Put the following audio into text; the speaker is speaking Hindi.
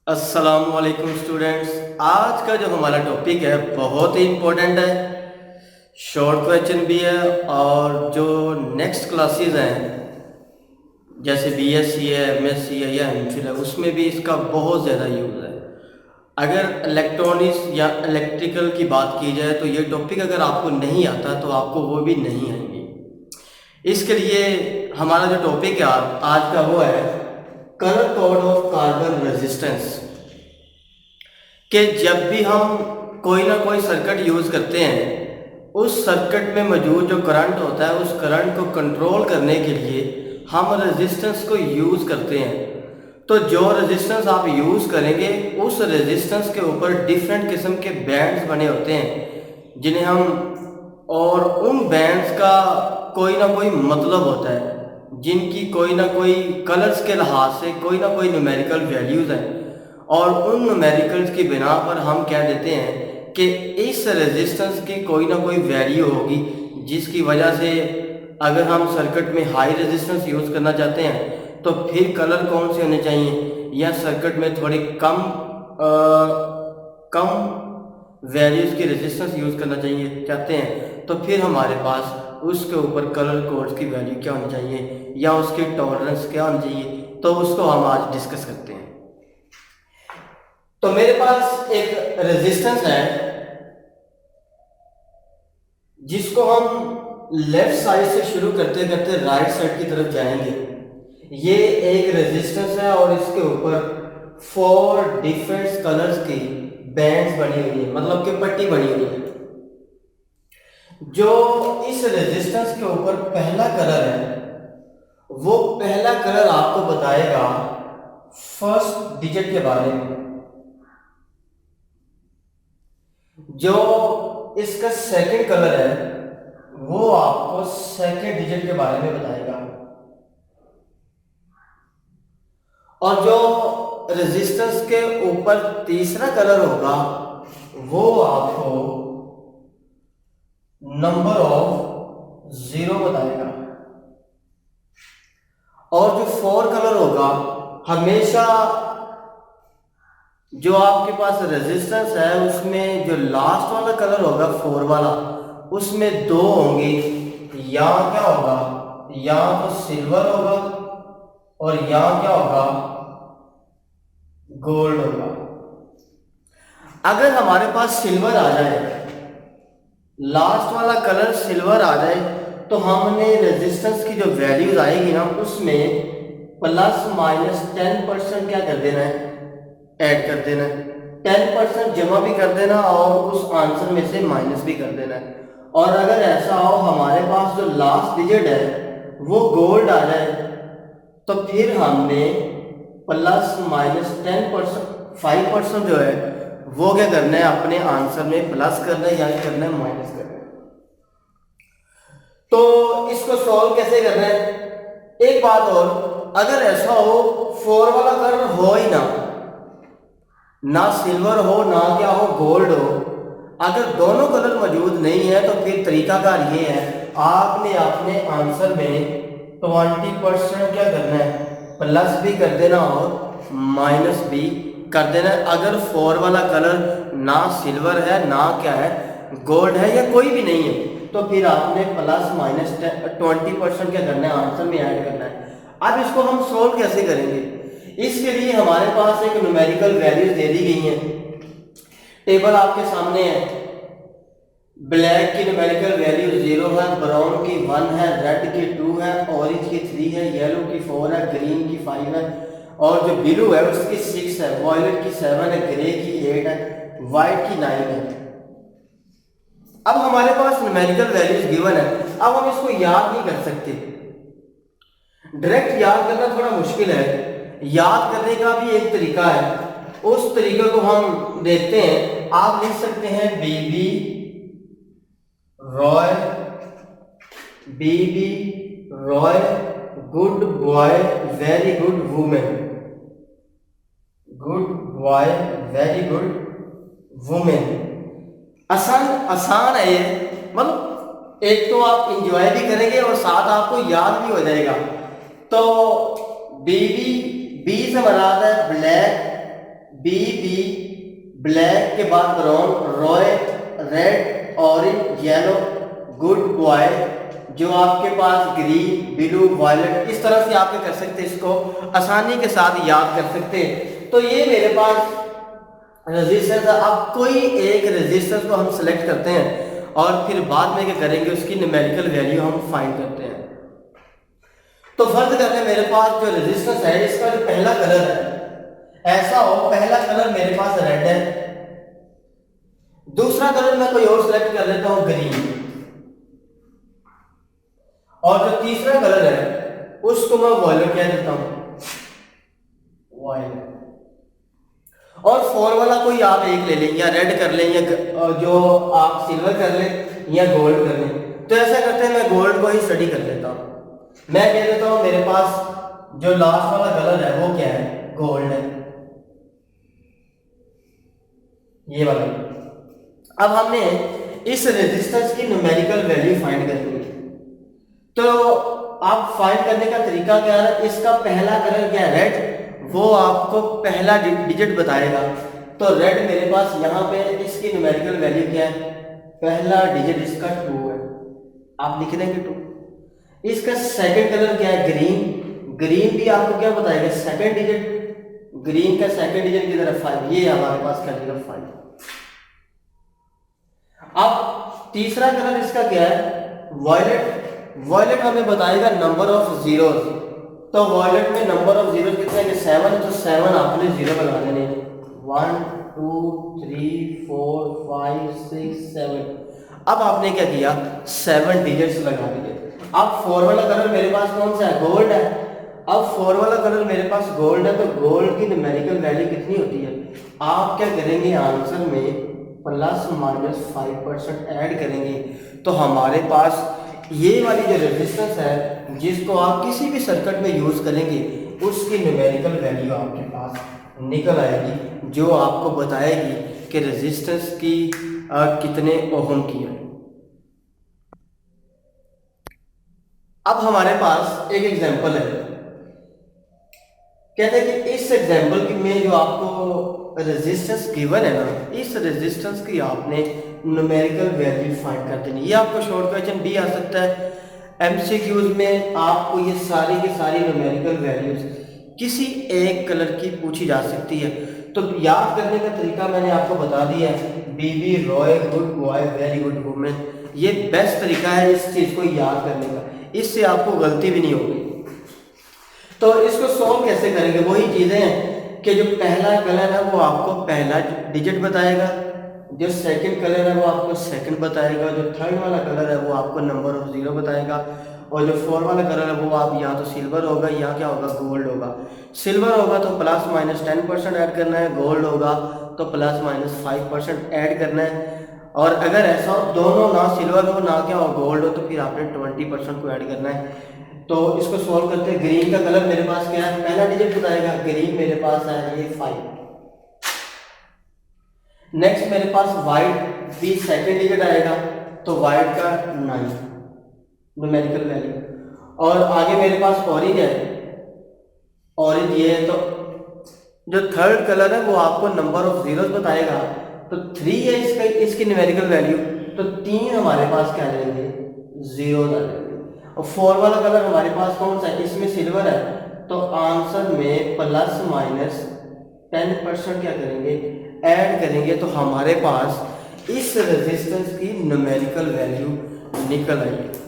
अस्सलामुअलैकुम स्टूडेंट्स। आज का जो हमारा टॉपिक है बहुत ही इम्पोर्टेंट है। शॉर्ट क्वेश्चन भी है और जो नेक्स्ट क्लासेस हैं जैसे बीएससी है, एमएससी है या एमफिल है उसमें भी इसका बहुत ज़्यादा यूज़ है। अगर इलेक्ट्रॉनिक्स या इलेक्ट्रिकल की बात की जाए तो ये टॉपिक अगर आपको नहीं आता तो आपको वो भी नहीं आएंगी। इसके लिए हमारा जो टॉपिक है आज का वो है colour code of carbon resistance. कि जब भी हम कोई ना कोई सर्किट यूज़ करते हैं उस सर्किट में मौजूद जो करंट होता है उस करंट को कंट्रोल करने के लिए हम रेजिस्टेंस को यूज़ करते हैं। तो जो रेजिस्टेंस आप यूज़ करेंगे उस रेजिस्टेंस के ऊपर डिफरेंट किस्म के बैंड्स बने होते हैं जिन्हें हम और उन बैंड्स का कोई ना कोई मतलब होता है जिनकी कोई ना कोई कलर्स के लिहाज से कोई ना कोई न्यूमेरिकल वैल्यूज़ हैं और उन न्यूमेरिकल्स की बिना पर हम कह देते हैं कि इस रेजिस्टेंस की कोई ना कोई वैल्यू होगी जिसकी वजह से अगर हम सर्किट में हाई रेजिस्टेंस यूज़ करना चाहते हैं तो फिर कलर कौन से होने चाहिए या सर्किट में थोड़ी कम वैल्यूज़ की रेजिस्टेंस यूज़ करना चाहिए चाहते हैं तो फिर हमारे पास उसके ऊपर कलर कोड्स की वैल्यू क्या होनी चाहिए या उसकी टॉलरेंस क्या होनी चाहिए, तो उसको हम आज डिस्कस करते हैं। तो मेरे पास एक रेजिस्टेंस है जिसको हम लेफ्ट साइड से शुरू करते करते राइट साइड की तरफ जाएंगे। ये एक रेजिस्टेंस है और इसके ऊपर 4 डिफरेंट कलर्स की बैंड्स बनी हुई है, मतलब कि पट्टी बनी हुई है। जो इस रेजिस्टेंस के ऊपर पहला कलर है वो पहला कलर आपको बताएगा फर्स्ट डिजिट के बारे में। जो इसका सेकंड कलर है वो आपको सेकंड डिजिट के बारे में बताएगा और जो रेजिस्टेंस के ऊपर तीसरा कलर होगा वो आपको नंबर ऑफ 0 बताएगा और जो 4 कलर होगा हमेशा जो आपके पास रेजिस्टेंस है उसमें जो लास्ट वाला कलर होगा 4 वाला उसमें 2 होंगे। यहाँ क्या होगा, यहाँ तो सिल्वर होगा और यहाँ क्या होगा, गोल्ड होगा। अगर हमारे पास सिल्वर आ जाए, लास्ट वाला कलर सिल्वर आ जाए तो हमने रेजिस्टेंस की जो वैल्यूज आएगी ना उसमें प्लस माइनस 10% क्या कर देना है, ऐड कर देना है। 10% जमा भी कर देना और उस आंसर में से माइनस भी कर देना है। और अगर ऐसा हो हमारे पास जो लास्ट डिजिट है वो गोल्ड आ जाए तो फिर हमने प्लस माइनस 10% 5% जो है वो क्या करना है, अपने आंसर में प्लस करना है या करना है माइनस करना है। तो इसको सॉल्व कैसे करना है, एक बात और, अगर ऐसा हो 4 वाला कलर हो ही ना सिल्वर हो ना क्या हो गोल्ड हो, अगर दोनों कलर मौजूद नहीं है तो फिर तरीकाकार ये है, आपने अपने आंसर में 20% क्या करना है, प्लस भी कर देना और माइनस भी कर देना है। अगर 4 वाला कलर ना सिल्वर है ना क्या है गोल्ड है या कोई भी नहीं है तो फिर आपने प्लस माइनस 20% क्या करना है, आंसर में ऐड करना है। अब इसको हम सोल्व कैसे करेंगे, इसके लिए हमारे पास एक न्यूमेरिकल वैल्यूज दे दी गई हैं। टेबल आपके सामने है। ब्लैक की न्यूमेरिकल वैल्यू 0 है, ब्राउन की 1 है, रेड की 2 है, ऑरेंज की 3 है, येलो की 4 है, ग्रीन की 5 है और जो ब्लू है उसकी 6 है, वॉयलेट की 7 है, ग्रे की 8 है, व्हाइट की 9 है। अब हमारे पास न्यूमेरिकल वैल्यूज गिवन है, अब हम इसको याद नहीं कर सकते। डायरेक्ट याद करना थोड़ा मुश्किल है, याद करने का भी एक तरीका है, उस तरीके को हम देखते हैं। आप लिख सकते हैं B B Roy, B B Roy good boy very good women, good boy very good women. आसान है ये, मतलब एक तो आप इंजॉय भी करेंगे और साथ आपको याद भी हो जाएगा। तो बीबी, बी से मुराद है ब्लैक, बी बी, ब्लैक के बाद brown, Roy red, orange yellow, good boy जो आपके पास ग्रीन ब्लू वायलेट, इस तरह से आप क्या कर सकते हैं, इसको आसानी के साथ याद कर सकते हैं। तो ये मेरे पास रेजिस्टेंस है। अब कोई एक रेजिस्टेंस को हम सेलेक्ट करते हैं और फिर बाद में क्या करेंगे, उसकी न्यूमेरिकल वैल्यू हम फाइंड करते हैं। तो फर्ज करते हैं मेरे पास जो रेजिस्टेंस है इसका जो पहला कलर है, ऐसा हो पहला कलर मेरे पास रेड है, दूसरा कलर मैं कोई और सिलेक्ट कर लेता हूं ग्रीन, और जो तीसरा कलर है उसको मैं वॉयलेट कह देता हूं, वॉयलेट। और फोर वाला कोई आप एक ले लें, या रेड कर लें, या जो आप सिल्वर कर लें, या गोल्ड कर लें। तो ऐसा करते हैं मैं गोल्ड को ही स्टडी कर लेता हूं। मैं कह देता हूं मेरे पास जो लास्ट वाला कलर है वो क्या है, गोल्ड है, ये वाला। अब हमने इस रेजिस्टेंस की न्यूमेरिकल वैल्यू फाइंड करनी है। तो आप फाइंड करने का तरीका क्या है, इसका पहला कलर क्या है, रेड, वो आपको पहला डिजिट बताएगा। तो रेड मेरे पास यहाँ पे, इसकी न्यूमेरिकल वैल्यू क्या है, पहला डिजिट इसका 2 है, आप लिख देंगे 2। इसका सेकंड कलर क्या है, ग्रीन, ग्रीन भी आपको क्या बताएगा, सेकंड डिजिट, ग्रीन का सेकंड डिजिट किधर है, 5, ये हमारे पास क्या है 5। अब तीसरा कलर इसका क्या है, वॉयलेट, वॉयलेट हमें बताएगा नंबर ऑफ जीरोस। तो वॉयलेट में नंबर ऑफ जीरो कितने हैं, 7 है, तो 7 आपने जीरो लगा देने, 1 2 3 4 5 6 7। अब आपने क्या किया, 7 डिजिट्स लगा दिए। अब 4 वाला कलर मेरे पास कौन सा है, गोल्ड है। अब 4 वाला कलर मेरे पास गोल्ड है, तो गोल्ड की न्यूमेरिकल वैल्यू कितनी होती है, आप क्या करेंगे, आंसर में प्लस माइनस 5% ऐड करेंगे। तो हमारे पास ये वाली जो रेजिस्टेंस है जिसको आप किसी भी सर्किट में यूज करेंगे, उसकी न्यूमेरिकल वैल्यू आपके पास निकल आएगी, जो आपको बताएगी कि रेजिस्टेंस की कितने ओहम की है। अब हमारे पास एक एग्जांपल है, कहते हैं कि इस एग्जांपल में जो आपको रेजिस्टेंस गिवन है ना, इस रेजिस्टेंस की आपने न्यूमेरिकल वैल्यू फाइंड कर देनी। ये आपको शॉर्ट क्वेश्चन भी आ सकता है, एमसीक्यूज में आपको ये सारी की सारी न्यूमेरिकल वैल्यूज किसी एक कलर की पूछी जा सकती है। तो याद करने का तरीका मैंने आपको बता दिया है, बीबी Roy, good boy, very good women, ये बेस्ट तरीका है इस चीज को याद करने का, इससे आपको गलती भी नहीं होगी। तो इसको सॉल्व कैसे करेंगे, वही चीजें हैं कि जो पहला कलर है वो आपको पहला डिजिट बताएगा, जो सेकंड कलर है वो आपको सेकंड बताएगा, जो थर्ड वाला कलर है वो आपको नंबर ऑफ जीरो बताएगा, और जो 4 वाला कलर है वो आप या तो सिल्वर होगा या क्या होगा, गोल्ड होगा। सिल्वर होगा तो प्लस माइनस 10% ऐड करना है, गोल्ड होगा तो प्लस माइनस 5% ऐड करना है। और अगर ऐसा हो दोनों ना सिल्वर हो ना क्या हो गोल्ड हो, तो फिर आपने 20% को ऐड करना है। तो इसको सॉल्व करते हैं। ग्रीन का कलर मेरे पास क्या है, पहला डिजिट बताएगा, ग्रीन मेरे पास है ये 5। नेक्स्ट मेरे पास वाइट भी सेकंड डिजिट आएगा, तो वाइट का 9 न्यूमेरिकल वैल्यू। और आगे मेरे पास ऑरेंज है, ऑरेंज ये है, तो जो थर्ड कलर है वो आपको नंबर ऑफ जीरोस बताएगा, तो 3 है इसका, इसकी न्यूमेरिकल वैल्यू, तो 3 हमारे पास क्या रहेंगे, 0 आ जाएंगे। और 4 वाला कलर हमारे पास कौन सा है, इसमें सिल्वर है, तो आंसर में प्लस माइनस 10% क्या करेंगे, ऐड करेंगे, तो हमारे पास इस रेजिस्टेंस की न्यूमेरिकल वैल्यू निकल आएगी।